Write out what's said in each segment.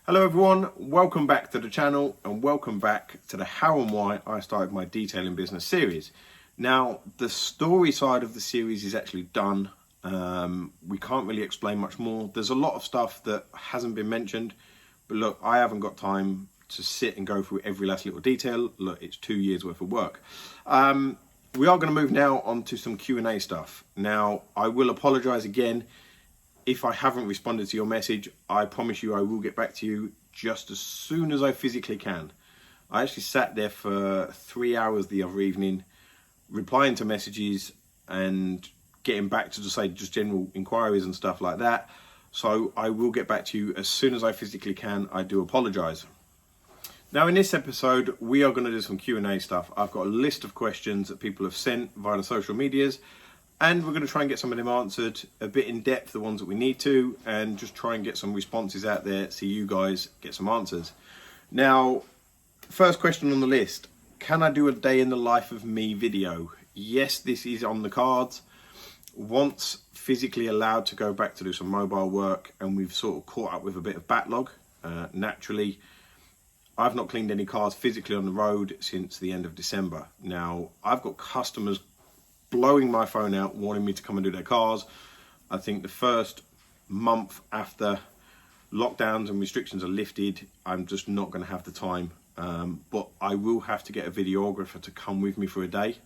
Hello everyone, welcome back to the channel and welcome back to the how and why I started my detailing business series. Now the story side of the series is actually done. We can't really explain much more. There's a lot of stuff that hasn't been mentioned, but look, I haven't got time to sit and go through every last little detail. Look, it's 2 years worth of work. We are going to move now on to some Q&A stuff. Now I will apologize again if I haven't responded to your message. I promise you I will get back to you just as soon as I physically can. I actually sat there for 3 hours the other evening, replying to messages and getting back to just general inquiries and stuff like that. So I will get back to you as soon as I physically can. I do apologize. Now in this episode, we are going to do some Q&A stuff. I've got a list of questions that people have sent via the social medias, and we're going to try and get some of them answered a bit in depth, the ones that we need to, and just try and get some responses out there so you guys get some answers. Now, first question on the list, can I do a day in the life of me video? Yes, this is on the cards. Once physically allowed to go back to do some mobile work and we've sort of caught up with a bit of backlog, naturally, I've not cleaned any cars physically on the road since the end of December. Now, I've got customers blowing my phone out, wanting me to come and do their cars. I think the first month after lockdowns and restrictions are lifted, I'm just not going to have the time. But I will have to get a videographer to come with me for a day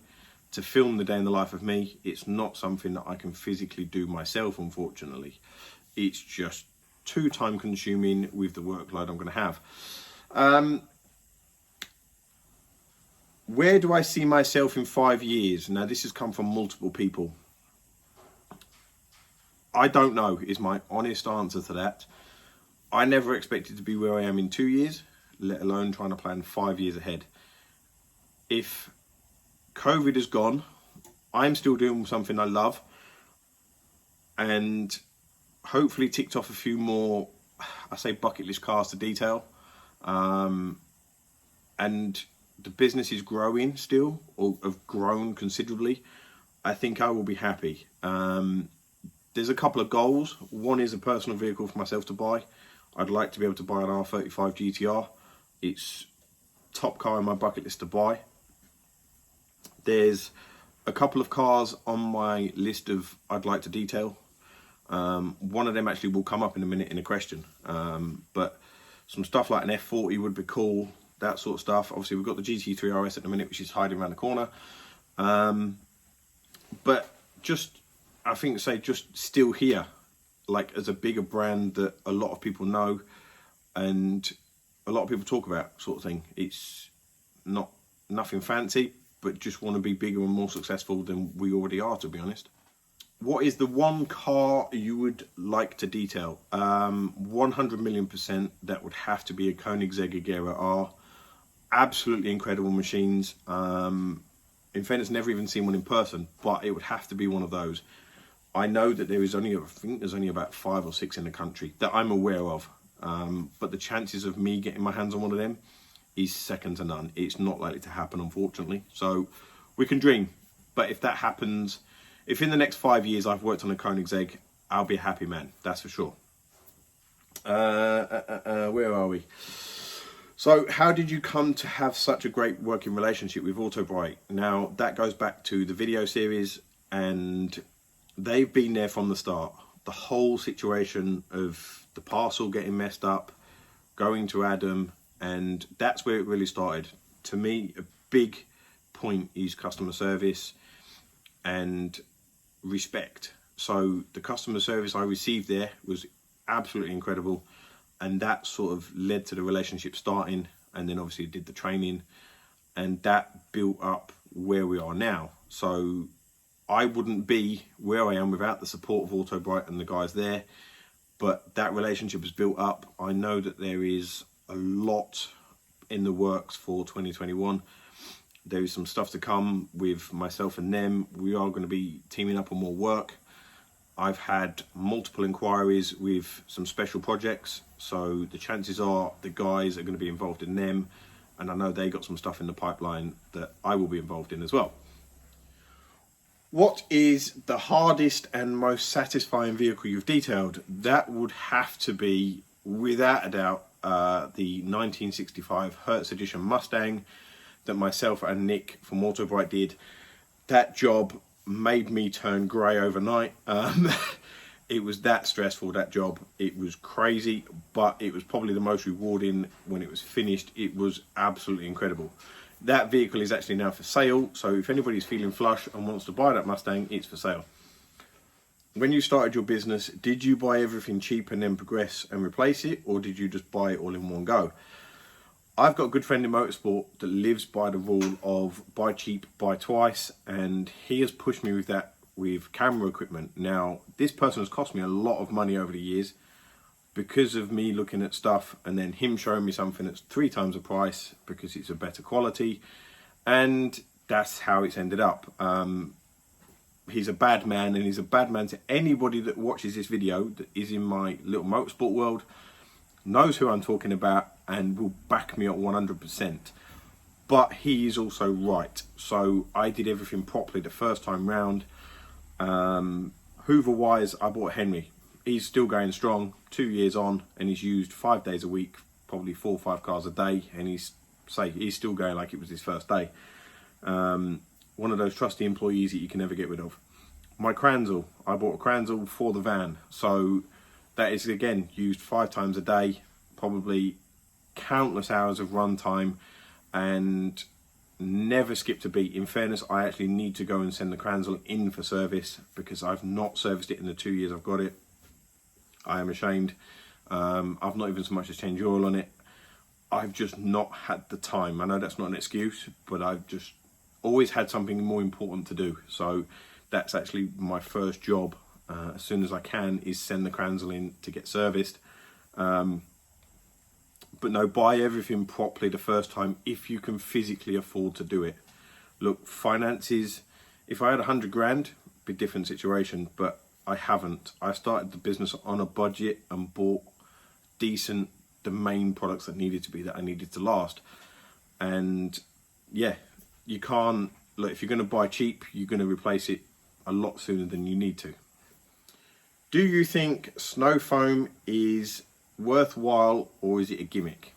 to film the day in the life of me. It's not something that I can physically do myself, unfortunately. It's just too time consuming with the workload I'm going to have. Where do I see myself in 5 years? Now, this has come from multiple people. I don't know is my honest answer to that. I never expected to be where I am in 2 years, let alone trying to plan 5 years ahead. If COVID is gone, I'm still doing something I love and hopefully ticked off a few more, I say, bucket list cars to detail. And the business is growing still, or have grown considerably. I think I will be happy. There's a couple of goals. One is a personal vehicle for myself to buy. I'd like to be able to buy an R35 GTR. It's top car on my bucket list to buy. There's a couple of cars on my list of I'd like to detail. One of them actually will come up in a minute in a question. But some stuff like an F40 would be cool. That sort of stuff. Obviously, we've got the GT3 RS at the minute, which is hiding around the corner. But just, I think, just still here, like as a bigger brand that a lot of people know and a lot of people talk about, sort of thing. It's nothing fancy, but just want to be bigger and more successful than we already are, to be honest. What is the one car you would like to detail? 100 million%, that would have to be a Koenigsegg Agera R. Absolutely incredible machines. In fairness, never even seen one in person, but it would have to be one of those. I know that there is only, I think there's only about 5 or 6 in the country that I'm aware of. But the chances of me getting my hands on one of them is second to none. It's not likely to happen, unfortunately. So we can dream. But if that happens, if in the next 5 years I've worked on a Koenigsegg, I'll be a happy man. That's for sure. Where are we? So how did you come to have such a great working relationship with Autobike? Now, that goes back to the video series, and they've been there from the start. The whole situation of the parcel getting messed up, going to Adam, and that's where it really started. To me, a big point is customer service and respect. So the customer service I received there was absolutely incredible. And that sort of led to the relationship starting, and then obviously did the training, and that built up where we are now. So I wouldn't be where I am without the support of Autobrite and the guys there, but that relationship has built up. I know that there is a lot in the works for 2021. There is some stuff to come with myself and them. We are going to be teaming up on more work. I've had multiple inquiries with some special projects, so the chances are the guys are going to be involved in them, and I know they got some stuff in the pipeline that I will be involved in as well. What is the hardest and most satisfying vehicle you've detailed? That would have to be, without a doubt, the 1965 Hertz Edition Mustang that myself and Nick from Autobike did. That job made me turn grey overnight. It was that stressful, that job. It was crazy, but it was probably the most rewarding when it was finished. It was absolutely incredible. That vehicle is actually now for sale, so if anybody's feeling flush and wants to buy that Mustang, it's for sale. When you started your business, did you buy everything cheap and then progress and replace it, or did you just buy it all in one go? I've got a good friend in motorsport that lives by the rule of buy cheap, buy twice, and he has pushed me with that with camera equipment. Now, this person has cost me a lot of money over the years because of me looking at stuff and then him showing me something that's 3 times the price because it's a better quality, and that's how it's ended up. He's a bad man, and he's a bad man to anybody that watches this video that is in my little motorsport world, knows who I'm talking about and will back me up 100%. But he is also right. So I did everything properly the first time round. Hoover wise, I bought Henry. He's still going strong, 2 years on, and he's used 5 days a week, probably 4 or 5 cars a day, and he's still going like it was his first day. One of those trusty employees that you can never get rid of. My Kranzel, I bought a Kranzel for the van, so that is again used 5 times a day, probably countless hours of run time, and never skipped a beat. In fairness, I actually need to go and send the Kranzel in for service because I've not serviced it in the 2 years I've got it. I am ashamed. I've not even so much as changed oil on it. I've just not had the time. I know that's not an excuse, but I've just always had something more important to do. So that's actually my first job, as soon as I can, is send the Kranzel in to get serviced. But no, buy everything properly the first time if you can physically afford to do it. Look, finances, if I had 100 grand, be a different situation, but I haven't. I started the business on a budget and bought decent, the main products that I needed to last. And yeah, you can't, look, if you're going to buy cheap, you're going to replace it a lot sooner than you need to. Do you think snow foam is worthwhile, or is it a gimmick?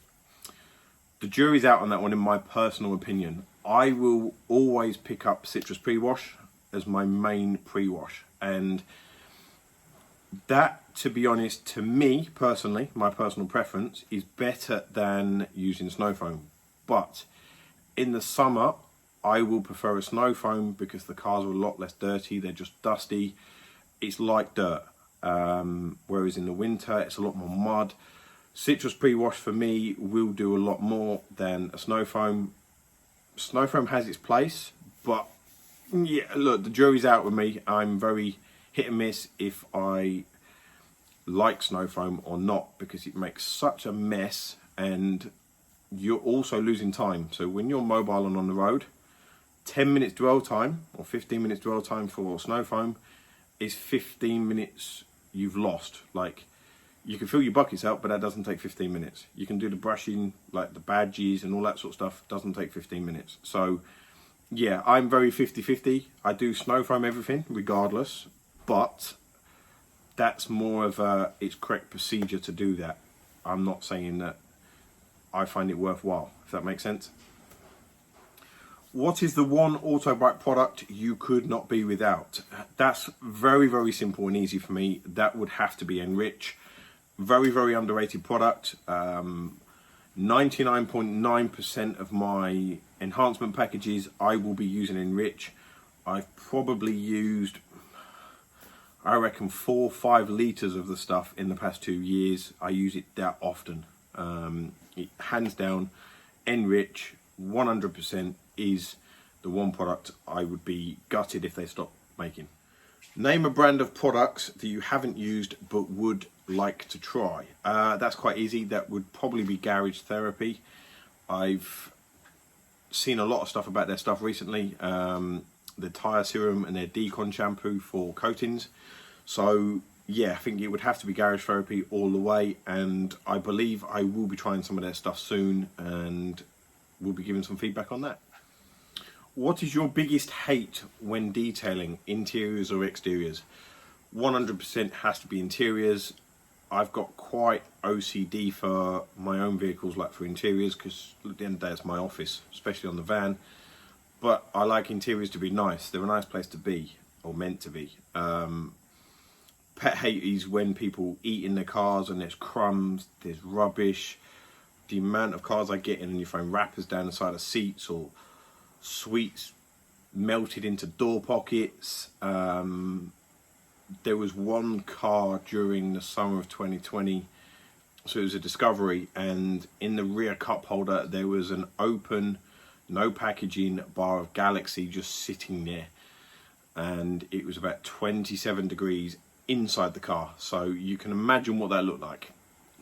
The jury's out on that one, in my personal opinion. I will always pick up citrus pre-wash as my main pre-wash, and that, to be honest, to me personally, my personal preference, is better than using snow foam. But in the summer, I will prefer a snow foam because the cars are a lot less dirty. They're just dusty. It's like dirt. Whereas in the winter, it's a lot more mud. Citrus pre-wash for me will do a lot more than a snow foam. Snow foam has its place, but yeah, look, the jury's out with me. I'm very hit and miss if I like snow foam or not, because it makes such a mess and you're also losing time. So when you're mobile and on the road, 10 minutes dwell time or 15 minutes dwell time for snow foam is 15 minutes you've lost. Like, you can fill your buckets out, but that doesn't take 15 minutes. You can do the brushing, like the badges and all that sort of stuff, doesn't take 15 minutes. So yeah, I'm very 50-50. I do snow foam everything regardless, but that's more of it's correct procedure to do that. I'm not saying that I find it worthwhile, if that makes sense. What is the one Autobike product you could not be without? That's very, very simple and easy for me. That would have to be Enrich. Very, very underrated product. 99.9% of my enhancement packages, I will be using Enrich. I've probably used, I reckon, 4 or 5 litres of the stuff in the past 2 years. I use it that often. Hands down, Enrich 100% is the one product I would be gutted if they stopped making. Name a brand of products that you haven't used but would like to try. That's quite easy. That would probably be Garage Therapy. I've seen a lot of stuff about their stuff recently. The tyre serum and their decon shampoo for coatings. So yeah, I think it would have to be Garage Therapy all the way, and I believe I will be trying some of their stuff soon and we'll be giving some feedback on that. What is your biggest hate when detailing, interiors or exteriors? 100% has to be interiors. I've got quite OCD for my own vehicles, like for interiors, because at the end of the day it's my office, especially on the van. But I like interiors to be nice. They're a nice place to be, or meant to be. Pet hate is when people eat in their cars and there's crumbs, there's rubbish. The amount of cars I get in and you find wrappers down the side of seats, or sweets melted into door pockets. There was one car during the summer of 2020, so it was a Discovery, and in the rear cup holder there was an open, no packaging bar of Galaxy just sitting there, and it was about 27 degrees inside the car, so you can imagine what that looked like.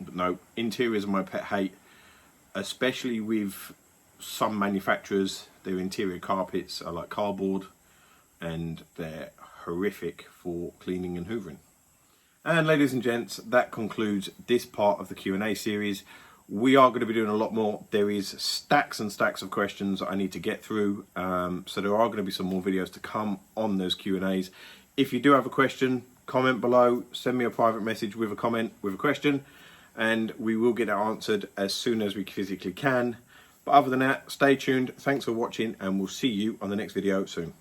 But no, interiors are my pet hate, especially with some manufacturers. Their interior carpets are like cardboard and they're horrific for cleaning and hoovering. And ladies and gents, that concludes this part of the Q&A series. We are going to be doing a lot more. There is stacks and stacks of questions that I need to get through, so there are going to be some more videos to come on those Q&As. If you do have a question, comment below, send me a private message with a comment with a question, and we will get it answered as soon as we physically can. But other than that, stay tuned, thanks for watching, and we'll see you on the next video soon.